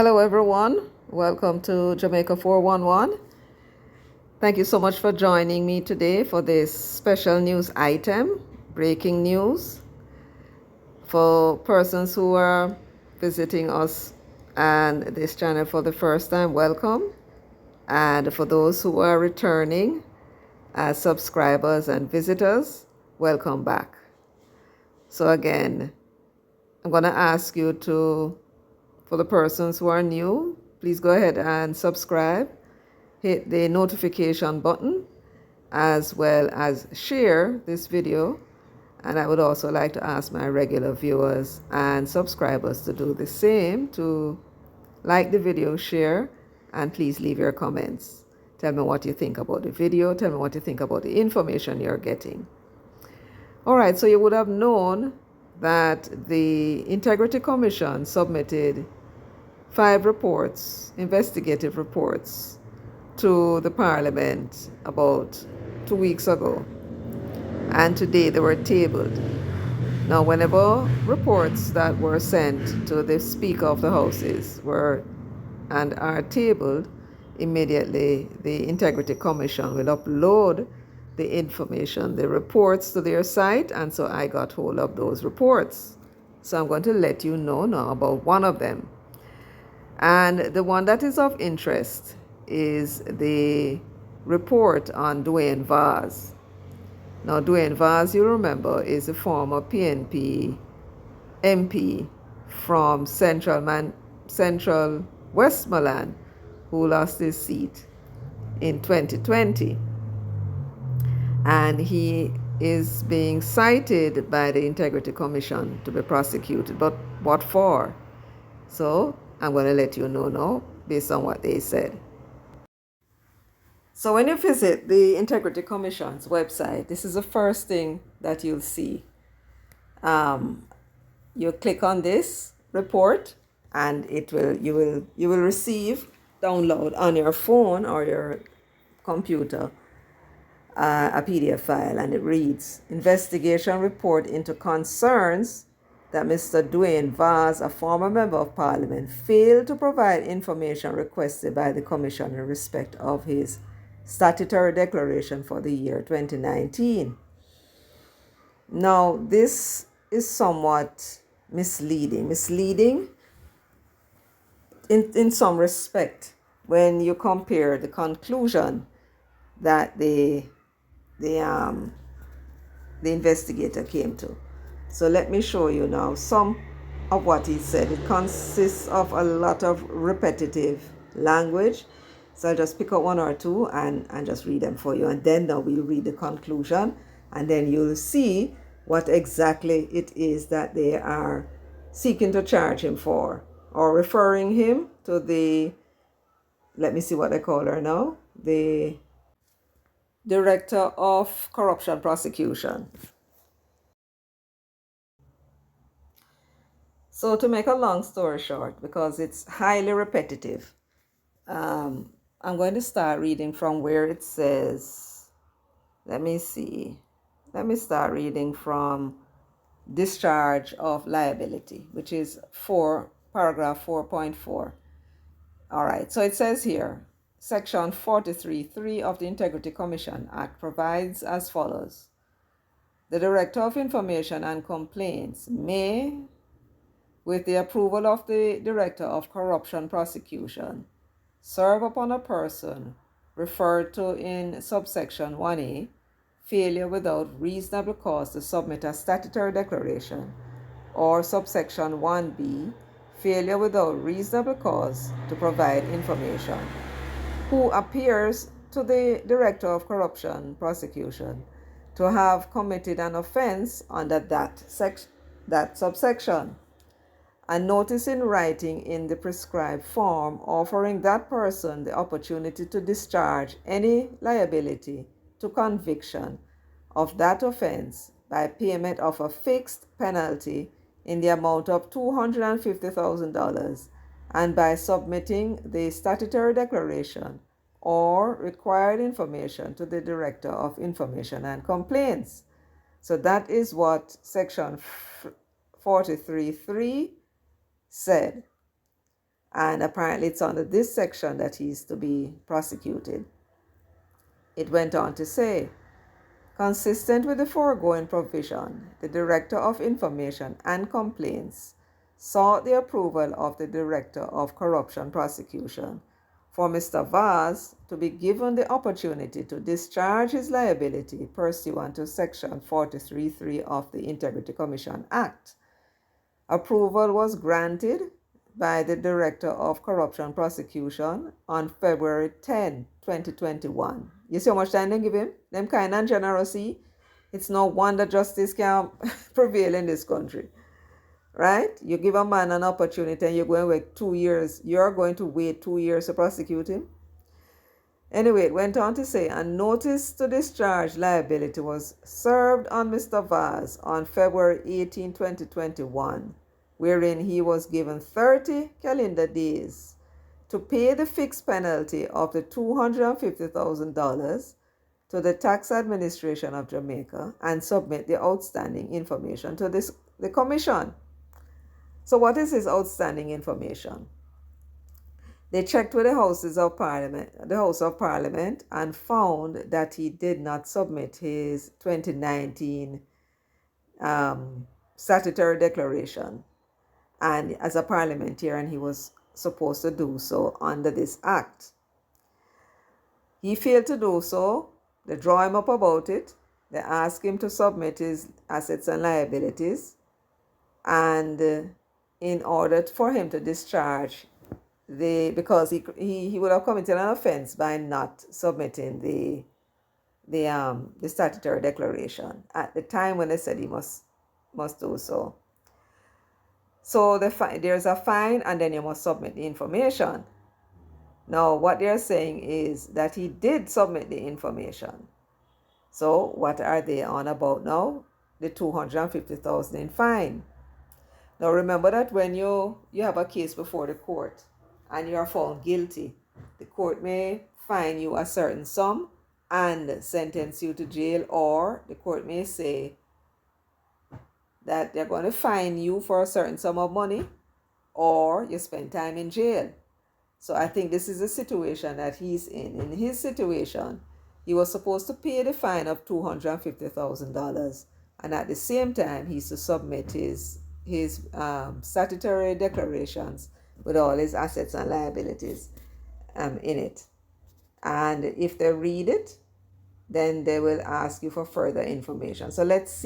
Hello everyone, welcome to Jamaica 411. Thank you so much for joining me today for this special news item, breaking news. For persons who are visiting us and this channel for the first time, welcome. And for those who are returning as subscribers and visitors, welcome back. So again, I'm going to ask you to, for the persons who are new, please go ahead and subscribe, hit the notification button, as well as share this video. And I would also like to ask my regular viewers and subscribers to do the same, to like the video, share, and please leave your comments. Tell me what you think about the video. Tell me what you think about the information you're getting. All right, so you would have known that the Integrity Commission submitted 5 reports, investigative reports, to the Parliament about 2 weeks ago. And today they were tabled. Now, whenever reports that were sent to the Speaker of the Houses were and are tabled, immediately the Integrity Commission will upload the information, the reports, to their site. And so I got hold of those reports. So I'm going to let you know now about one of them. And the one that is of interest is the report on Dwayne Vaz. Now, Dwayne Vaz, you remember, is a former PNP MP from Central Westmoreland, who lost his seat in 2020. And he is being cited by the Integrity Commission to be prosecuted. But what for? So I'm going to let you know now based on what they said. So when you visit the Integrity Commission's website, this is the first thing that you'll see. You click on this report, and you will receive, download on your phone or your computer, a PDF file, and it reads: Investigation report into concerns that Mr. Dwayne Vaz, a former member of Parliament, failed to provide information requested by the Commission in respect of his statutory declaration for the year 2019. Now, this is somewhat misleading in some respect when you compare the conclusion that the investigator came to. So let me show you now some of what he said. It consists of a lot of repetitive language. So I'll just pick up one or two and just read them for you. And then now we'll read the conclusion. And then you'll see what exactly it is that they are seeking to charge him for, or referring him to the, let me see what they call her now, the Director of Corruption Prosecution. So to make a long story short, because it's highly repetitive, I'm going to start reading from where it says, let me start reading from discharge of liability, which is paragraph 4.4. All right, so it says here, Section 43.3 of the Integrity Commission Act provides as follows: the Director of Information and Complaints may, with the approval of the Director of Corruption Prosecution, serve upon a person referred to in subsection 1A failure without reasonable cause to submit a statutory declaration, or subsection 1B failure without reasonable cause to provide information, who appears to the Director of Corruption Prosecution to have committed an offense under that subsection. A notice in writing in the prescribed form offering that person the opportunity to discharge any liability to conviction of that offense by payment of a fixed penalty in the amount of $250,000 and by submitting the statutory declaration or required information to the Director of Information and Complaints. So that is what Section 43.3 said. And apparently it's under this section that he's to be prosecuted. It went on to say, consistent with the foregoing provision, the Director of Information and Complaints sought the approval of the Director of Corruption Prosecution for Mr. Vaz to be given the opportunity to discharge his liability pursuant to Section 43(3) of the Integrity Commission Act. Approval was granted by the Director of Corruption Prosecution on February 10, 2021. You see how much time they give him? Them kind of generosity. It's no wonder justice can prevail in this country. Right? You give a man an opportunity and you're going to wait 2 years. You're going to wait 2 years to prosecute him. Anyway, it went on to say, a notice to discharge liability was served on Mr. Vaz on February 18, 2021, wherein he was given 30 calendar days to pay the fixed penalty of the $250,000 to the Tax Administration of Jamaica and submit the outstanding information to the Commission. So what is his outstanding information? They checked with the House of Parliament and found that he did not submit his 2019 statutory declaration, and as a parliamentarian he was supposed to do so under this act. He failed to do so. They draw him up about it. They ask him to submit his assets and liabilities, and in order for him to discharge because he would have committed an offense by not submitting the statutory declaration at the time when they said he must do so. So there's a fine, and then you must submit the information. Now, what they're saying is that he did submit the information. So what are they on about now? The $250,000 in fine. Now remember that when you have a case before the court and you are found guilty, the court may fine you a certain sum and sentence you to jail, or the court may say that they're going to fine you for a certain sum of money or you spend time in jail. So I think this is the situation that he's in. In his situation, he was supposed to pay the fine of $250,000, and at the same time he's to submit his statutory declarations with all his assets and liabilities in it. And if they read it, then they will ask you for further information. So let's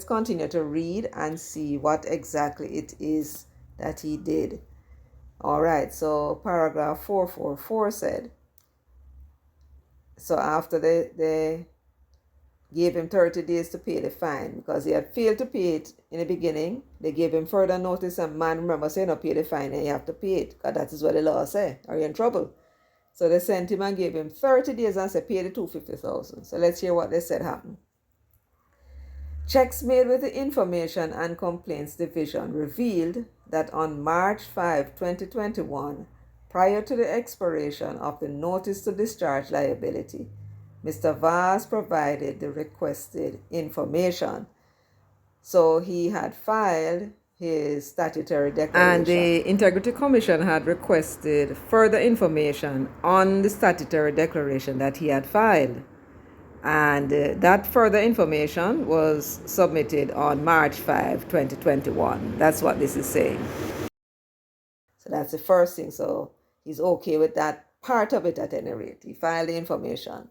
continue to read and see what exactly it is that he did. All right, so paragraph 444 said, so after they gave him 30 days to pay the fine because he had failed to pay it in the beginning, they gave him further notice, and man, remember, say no, pay the fine and you have to pay it because that is what the law say, or you're in trouble. So they sent him and gave him 30 days and said pay the $250,000. So let's hear what they said happened. Checks made with the Information and Complaints Division revealed that on March 5, 2021, prior to the expiration of the notice to discharge liability, Mr. Vaz provided the requested information. So he had filed his statutory declaration. And the Integrity Commission had requested further information on the statutory declaration that he had filed. And that further information was submitted on March 5, 2021. That's what this is saying. So that's the first thing. So he's okay with that part of it at any rate. He filed the information.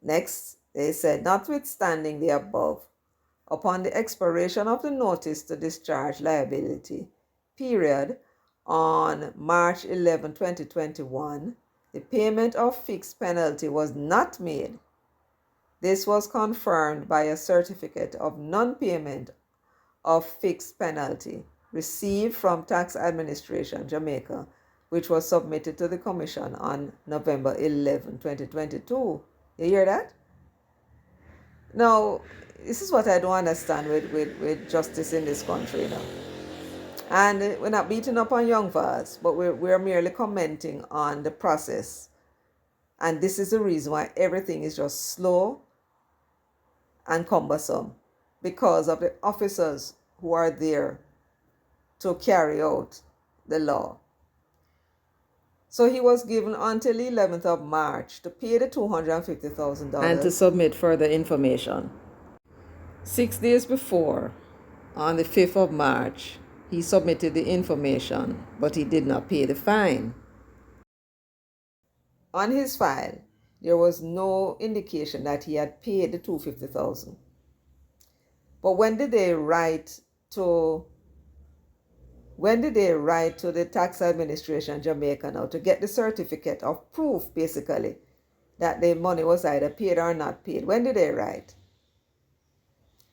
Next, they said, notwithstanding the above, upon the expiration of the notice to discharge liability period on March 11, 2021, the payment of fixed penalty was not made. This was confirmed by a certificate of non-payment of fixed penalty received from Tax Administration Jamaica, which was submitted to the Commission on November 11, 2022. You hear that? Now, this is what I don't understand with justice in this country now. And we're not beating up on young Vaz, but we're merely commenting on the process. And this is the reason why everything is just slow and cumbersome, because of the officers who are there to carry out the law. So he was given until the 11th of March to pay the $250,000 and to submit further information. 6 days before, on the 5th of March, he submitted the information, but he did not pay the fine. On his file, there was no indication that he had paid the $250,000. But when did they write to the tax administration Jamaica now to get the certificate of proof, basically, that the money was either paid or not paid? When did they write?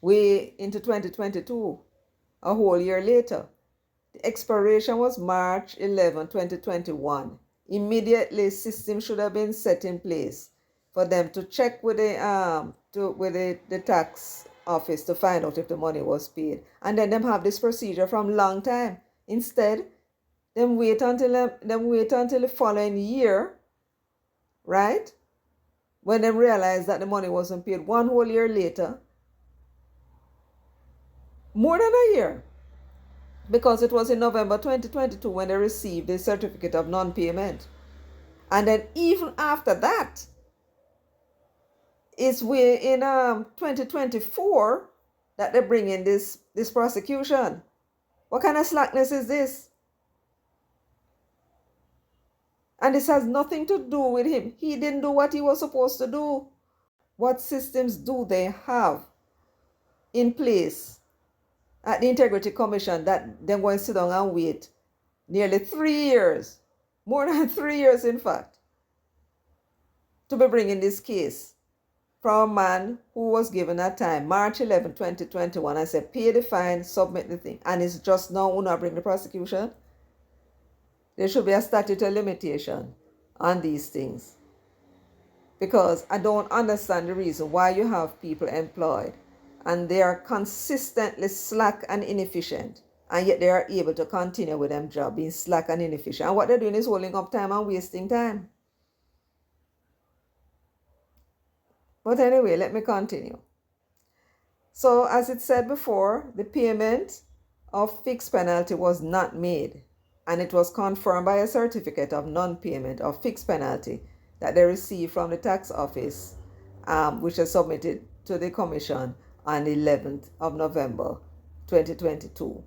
Way into 2022, a whole year later. The expiration was March 11, 2021. Immediately, system should have been set in place for them to check with the tax office to find out if the money was paid. And then them have this procedure from long time. Instead, them wait until the following year, right? When they realize that the money wasn't paid, one whole year later, more than a year, because it was in November 2022 when they received the certificate of non-payment. And then even after that, it's in 2024 that they bring in this prosecution. What kind of slackness is this? And this has nothing to do with him. He didn't do what he was supposed to do. What systems do they have in place at the Integrity Commission that they're going to sit down and wait nearly 3 years, more than 3 years in fact, to be bringing this case from a man who was given a time, March 11, 2021, and said, pay the fine, submit the thing, and it's just now who not bring the prosecution? There should be a statute of limitation on these things, because I don't understand the reason why you have people employed and they are consistently slack and inefficient, and yet they are able to continue with them job being slack and inefficient. And what they're doing is holding up time and wasting time. But anyway, let me continue. So as it said before, the payment of fixed penalty was not made, and it was confirmed by a certificate of non-payment of fixed penalty that they received from the tax office, which was submitted to the commission on the 11th of November 2022.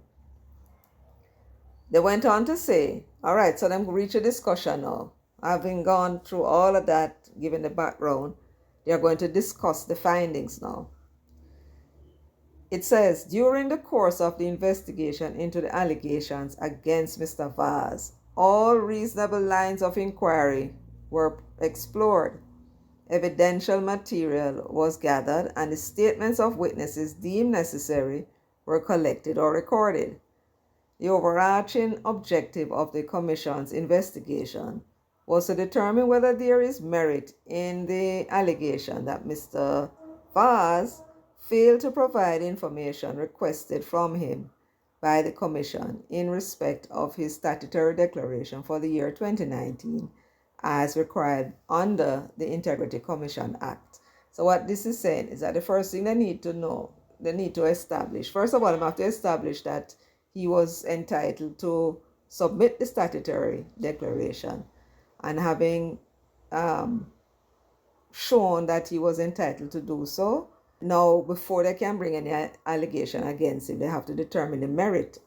They went on to say, all right, so them reach a discussion now. Having gone through all of that, given the background, they are going to discuss the findings now. It says, during the course of the investigation into the allegations against Mr. Vaz, all reasonable lines of inquiry were explored. Evidential material was gathered, and the statements of witnesses deemed necessary were collected or recorded. The overarching objective of the Commission's investigation was to determine whether there is merit in the allegation that Mr. Vaz failed to provide information requested from him by the Commission in respect of his statutory declaration for the year 2019 as required under the Integrity Commission Act. So what this is saying is that the first thing they need to establish, first of all, they have to establish that he was entitled to submit the statutory declaration, and having shown that he was entitled to do so, now before they can bring any allegation against him, they have to determine the merit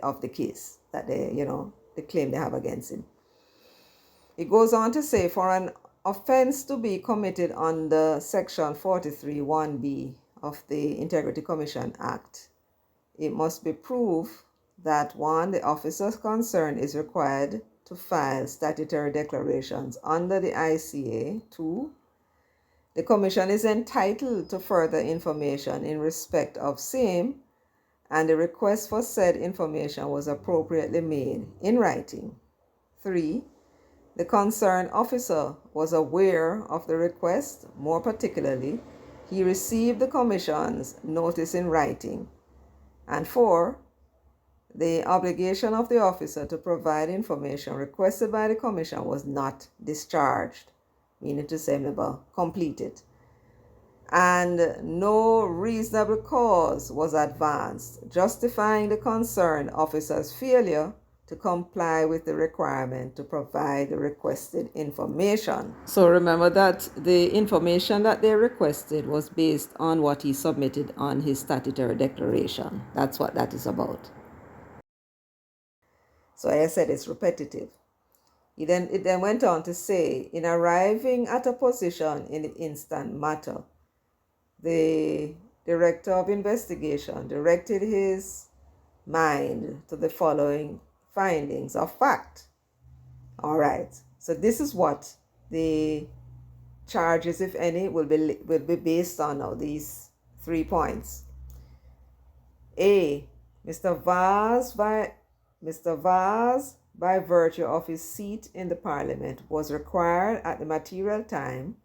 of the case that the claim they have against him. It goes on to say, for an offense to be committed under Section 43(1)(b) of the Integrity Commission Act, it must be proved that 1, the officer concerned is required to file statutory declarations under the ICA. 2, the Commission is entitled to further information in respect of same, and the request for said information was appropriately made in writing. 3, the concerned officer was aware of the request. More particularly, he received the Commission's notice in writing. And 4, the obligation of the officer to provide information requested by the Commission was not discharged, meaning to say never completed. And no reasonable cause was advanced justifying the concerned officer's failure to comply with the requirement to provide the requested information. So remember that the information that they requested was based on what he submitted on his statutory declaration. That's what that is about. So I said it's repetitive. It then went on to say, in arriving at a position in the instant matter, the Director of Investigation directed his mind to the following findings of fact. All right, so this is what the charges, if any, will be based on now, these 3 points. A, Mr. Vaz, by virtue of his seat in the Parliament, was required at the material time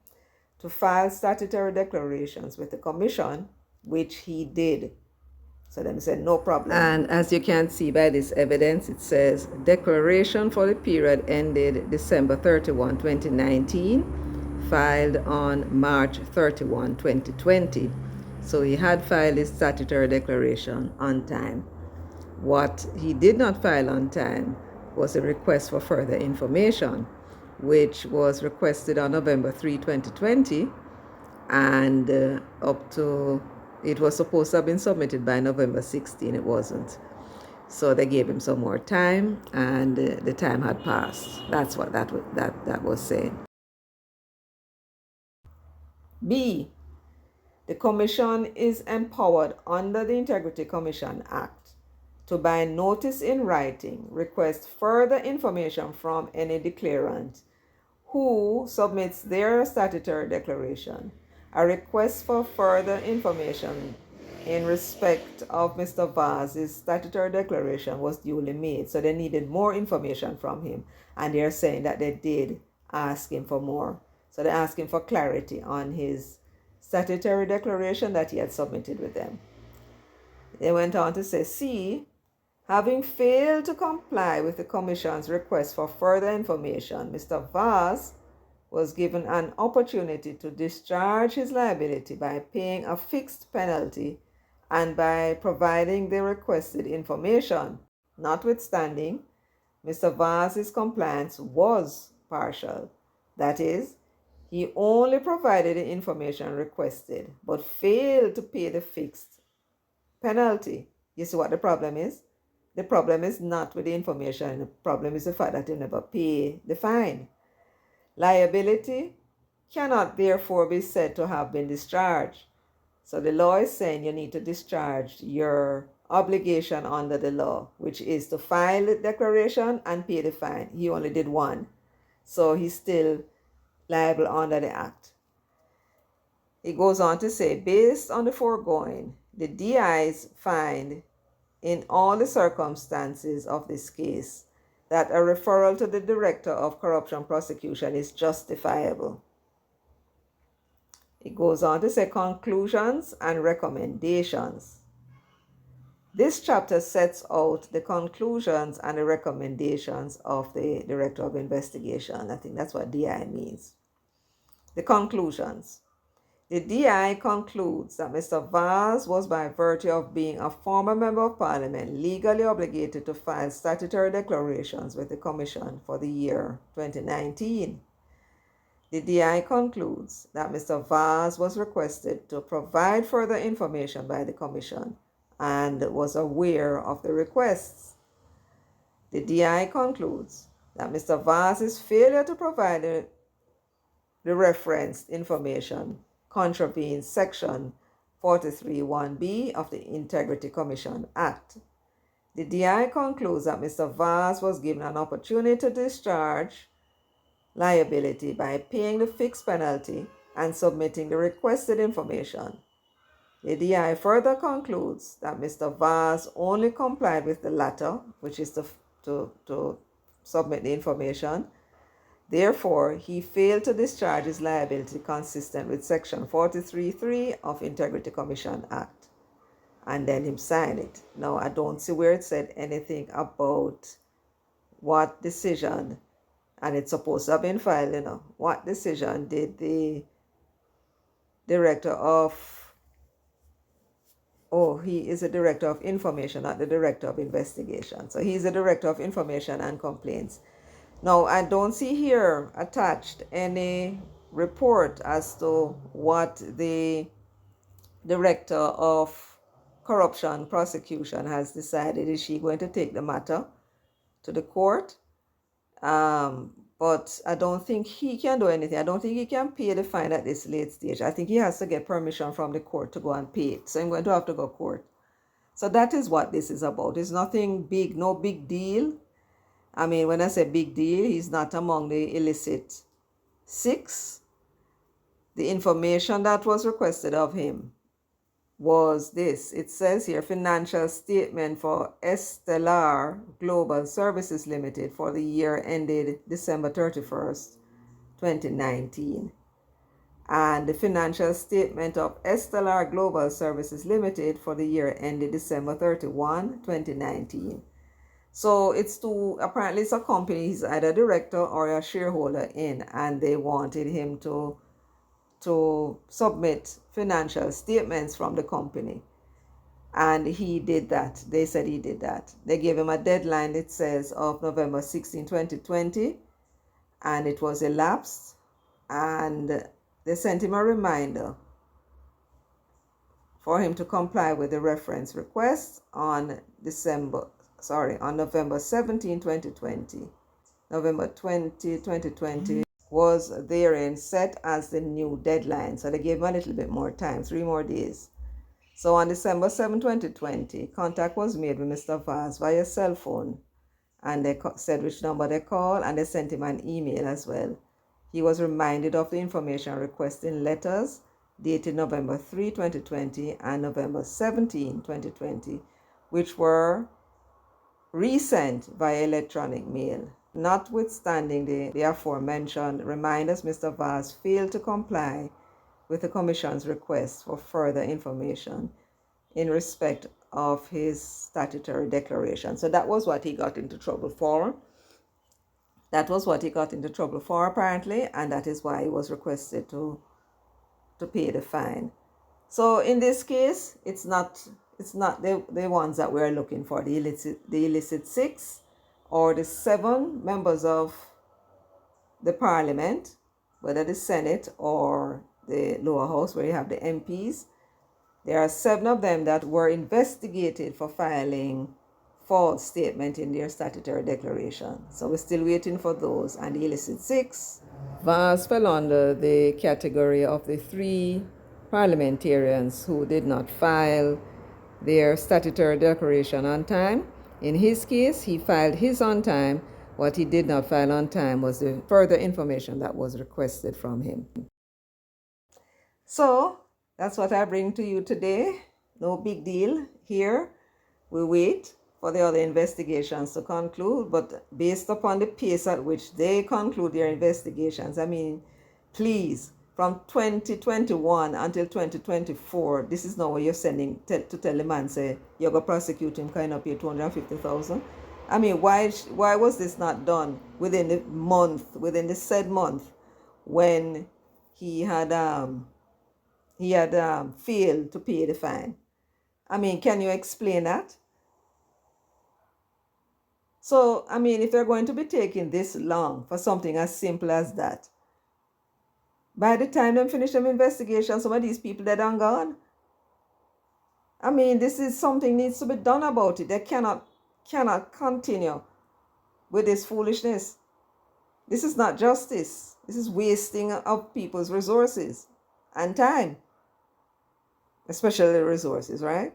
to file statutory declarations with the Commission, which he did. So then said, no problem. And as you can see by this evidence, it says, declaration for the period ended December 31, 2019, filed on March 31, 2020. So he had filed his statutory declaration on time. What he did not file on time was a request for further information, which was requested on November 3, 2020, and it was supposed to have been submitted by November 16. It wasn't. So they gave him some more time, and the time had passed. That's what that was saying. B, the Commission is empowered under the Integrity Commission Act to, by notice in writing, request further information from any declarant who submits their statutory declaration. A request for further information in respect of Mr. Vaz's statutory declaration was duly made, so they needed more information from him, and they're saying that they did ask him for more. So they asked him for clarity on his statutory declaration that he had submitted with them. They went on to say, C, having failed to comply with the Commission's request for further information, Mr. Vaz was given an opportunity to discharge his liability by paying a fixed penalty and by providing the requested information. Notwithstanding, Mr. Vaz's compliance was partial. That is, he only provided the information requested but failed to pay the fixed penalty. You see what the problem is? The problem is not with the information. The problem is the fact that you never pay the fine. Liability cannot therefore be said to have been discharged. So the law is saying you need to discharge your obligation under the law, which is to file the declaration and pay the fine. He only did one. So he's still liable under the Act. He goes on to say, based on the foregoing, the DIs find in all the circumstances of this case that a referral to the Director of Corruption Prosecution is justifiable. It goes on to say conclusions and recommendations. This chapter sets out the conclusions and the recommendations of the Director of Investigation. I think that's what DI means. The conclusions. The DI concludes that Mr. Vaz was, by virtue of being a former Member of Parliament, legally obligated to file statutory declarations with the Commission for the year 2019. The DI concludes that Mr. Vaz was requested to provide further information by the Commission and was aware of the requests. The DI concludes that Mr. Vaz's failure to provide the referenced information contravenes Section 43(1)(b) of the Integrity Commission Act. The DI concludes that Mr. Vaz was given an opportunity to discharge liability by paying the fixed penalty and submitting the requested information. The DI further concludes that Mr. Vaz only complied with the latter, which is to submit the information. Therefore, he failed to discharge his liability consistent with Section 43(3) of Integrity Commission Act. And then him sign it. Now, I don't see where it said anything about what decision, and it's supposed to have been filed, what decision did the Director of Oh, he is a director of information, not the director of investigation. So he's a director of information and complaints. Now, I don't see here attached any report as to what the director of corruption prosecution has decided. Is she going to take the matter to the court? But I don't think he can do anything. I don't think he can pay the fine at this late stage. I think he has to get permission from the court to go and pay it. So I'm going to have to go court. So that is what this is about. It's nothing big, no big deal. I mean, when I say big deal, he's not among the illicit six. The information that was requested of him was this. It says here, financial statement for Stellar Global Services Limited for the year ended December 31st, 2019. And the financial statement of Stellar Global Services Limited for the year ended December 31, 2019. So apparently it's a company he's either a director or a shareholder in, and they wanted him to submit financial statements from the company. And he did that. They said he did that. They gave him a deadline, it says, of November 16, 2020, and it was elapsed. And they sent him a reminder for him to comply with the reference request on November 17, 2020. November 20, 2020 was therein set as the new deadline. So they gave him a little bit more time, 3 more days. So on December 7, 2020, contact was made with Mr. Vaz via cell phone. And they said which number they called, and they sent him an email as well. He was reminded of the information request in letters dated November 3, 2020 and November 17, 2020, which were resent via electronic mail. Notwithstanding the aforementioned reminders, Mr. Vaz failed to comply with the Commission's request for further information in respect of his statutory declaration. So that was what he got into trouble for. That was what he got into trouble for, apparently, and that is why he was requested to pay the fine. So in this case, it's not the ones that we're looking for, the illicit 6 or the 7 members of the parliament, whether the Senate or the lower house where you have the MPs. There are 7 of them that were investigated for filing false statement in their statutory declaration. So we're still waiting for those. And the illicit 6. Vaz fell under the category of the 3 parliamentarians who did not file their statutory declaration on time. In his case, he filed his on time. What he did not file on time was the further information that was requested from him. So that's what I bring to you today. No big deal here. We wait for the other investigations to conclude, but based upon the pace at which they conclude their investigations, I mean, please, from 2021 until 2024, this is not what you're sending to tell the man, say, you're going to prosecute him, kind of pay $250,000. I mean, why was this not done within the said month, when he had failed to pay the fine? I mean, can you explain that? So, I mean, if they're going to be taking this long for something as simple as that, by the time they finish them investigation, some of these people that are gone. I mean, this is something needs to be done about it. They cannot continue with this foolishness. This is not justice. This is wasting of people's resources and time, especially resources, right?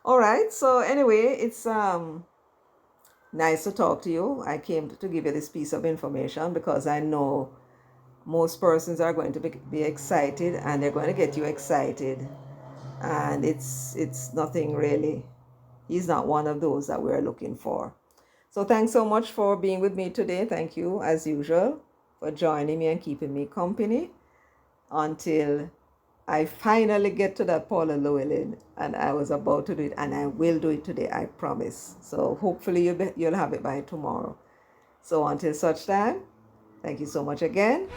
All right. So anyway, it's nice to talk to you. I came to give you this piece of information because I know most persons are going to be excited, and they're going to get you excited. And it's nothing really. He's not one of those that we're looking for. So thanks so much for being with me today. Thank you, as usual, for joining me and keeping me company until I finally get to that Paula Llewellyn, and I was about to do it, and I will do it today, I promise. So hopefully you'll have it by tomorrow. So until such time, thank you so much again.